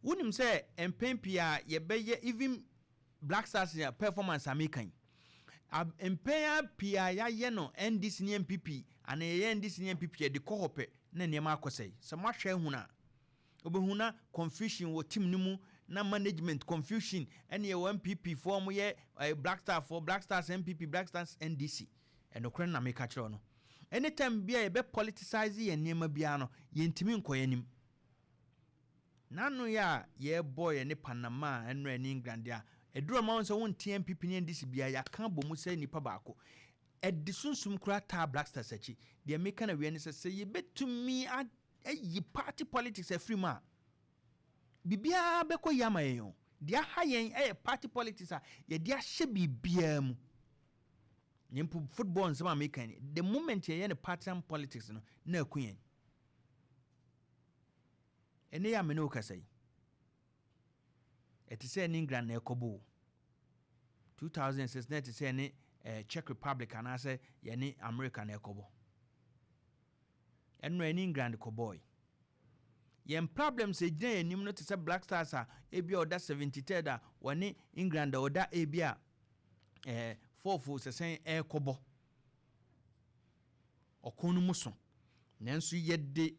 Wunim say empempia ye beye even Black Stars performance American. Empenya pia ya ye no NDC ni MPP ana ye NDC ni MPP de kohope na niema akosai. So ma hwe huna. Obehuna confusion wo team nimu na management confusion ene ye MPP form ye Black Star for Black Stars MPP Black Stars NDC. Eno kren na make kire no. Anytime bia ye be politicize ye niema bia no ye ntimi nkoyanim. Nanu ya ye boy ne Panama enro ni England ya eduro ma wonso won TMPP ni ndisi bia ya kan bomu se nipa baako edisunsum kura ta Black Stars achi de make na we ne se ye betumi ayi party politics free ma bibia beko yama yen de hayen party politics a ye de ahye bibia mu nyimpu football nsema American the moment ye ne partisan politics no na akuyen ene ya mene okasai eti se ni England na ekobo 2006 net se ni Czech Republic and ase ye ni America na ekobo enno ni England ko boy yen problems e gina enim no te se Black Stars a ebia oda 73 da woni England oda ebia 44 sesen ekobo okonu muso nanso yede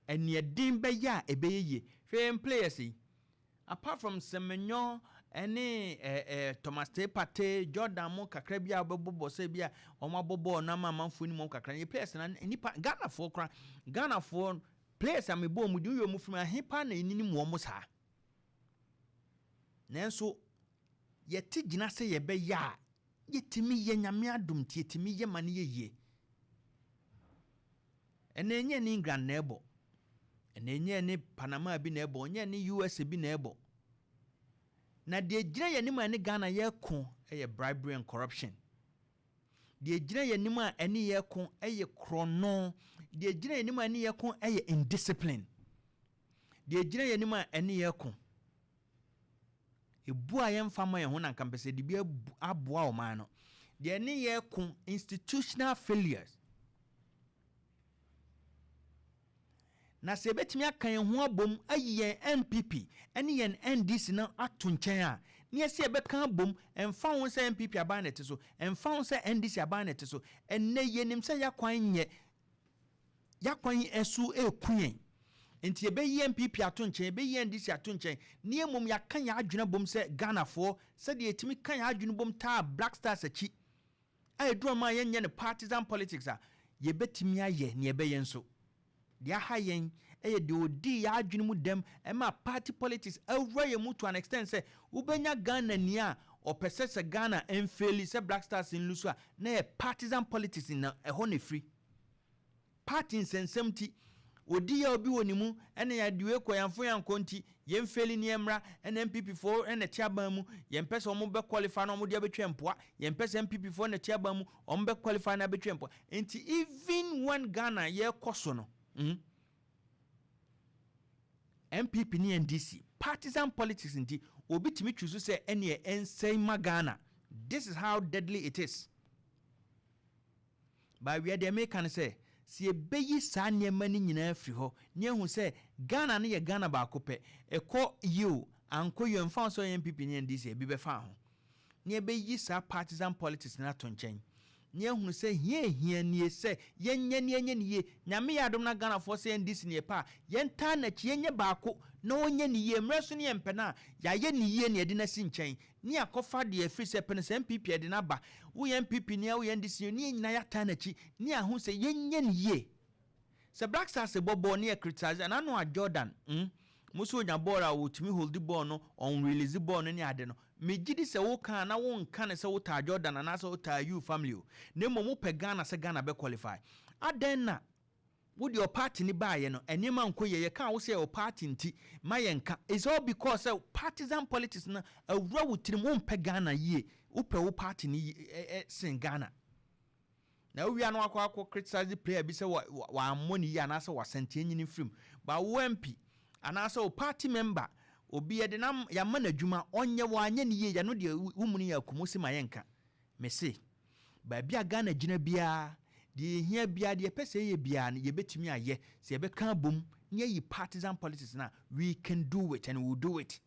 eniedin be ya ebeye fair players apart from Semenyo any Thomas Tepate Jordan mo kakra bia bebo se bia omabobo na mamanfo ni mo kakra ye players na nipa Ghana for players amebo mu di mu fuma hepa na enini mu omo sa nanso yeti gina se ye be ya yetimi ye nyame adom tietimi ye mane ye enenye ni England na ebo enenye ni Panama bi na ebo enye ni US bi na ebo na de gina ye ni ma ni Ghana ye ko bribery and corruption de gina ye ni ma eni ye ko krono de gina ye ni ma eni ye ko indiscipline de gina ye ni ma eni ye ko ebu ayen fama ye ho na kampese de bi aboa o man no de eni ye ko institutional failures na se betimi akan ho abom ayi MPP ene yen NDC na atunchen a ne se ebeka abom emfa ho se MPP aban net so emfa ho se NDC aban net so enne yenim se yakwan esu ekuyen enti ebeyi MPP atunchen ebeyi NDC atunchen ne emom yakan ya adwena bom se Ghana for se de etimi kan ya adwena bom ta Black Stars achi ayedu ma yenye ne partisan politics a ye betimi aye ne ebeye nso dia hayen de odi ya adwene mu dem ema party politics awura ye mu to an extent say ubenya Ghana ni a opese Ghana enfeli se Black Stars in lusu a na partisan politics na eho ne free party insensemti odi ya obi wonimu ene ya diwe ko yanfo yankonti ye mfeli ni emra ene MPP4 ene tiaban mu ye mpese omo be qualify na omo dia betwempoa ye mpese MPP4 ne tiaban mu omo be qualify na betwempoa enti even when Ghana ye koso no MPP ni NDC partisan politics inti obi timi choose say ene ensay Ghana. This is how deadly it is. By we dey make can say si ebeyi sa niema ni nyina afri ho ne hu say Ghana ne ye Ghana ba kope ekọ you anko you mfa so MPP ni NDC ebi be fa ho ne ebeyi sa partisan politics na to nchen ne hu say hie nie say yenye nie nyame ya dom na Ghana for say NDC ne pa yenta na chi yenye baako na onye ne ye mreso ne empena ya ye ne ye ne de na si nchen ne akofa de afri se pen se MPP de na ba wo MPP ne wo NDC ne nyina ya ta na chi ne ahu say yenye ne ye se Black Stars bobo ne criticize na no a Jordan muso nya bora wo timi hold the ball no on release the ball no ne ade no megidi se wo kan na wo nka ne se wo ta Jordan na se wo ta you family o ne mo pe Ghana se Ghana be qualify aden na wo your party ni baaye no enema nkoye ye kan wo se your party nti mayenka is all because partisan politics na awura wo tirim wo pe Ghana ye wo pe wo party ni sin Ghana na we are no akwa criticize the player bi se wa money ya na se wa sente nyini film ba wo MP anasa o party member obi de na ya manadwuma onye wanye ne ye ya no de wumuni ya kumusi mayenka mese ba bia Ghana gina bia de hia bia de pese ye bia ne ye betumi aye se ye be kan bom near partisan politics now, we can do it and we'll do it.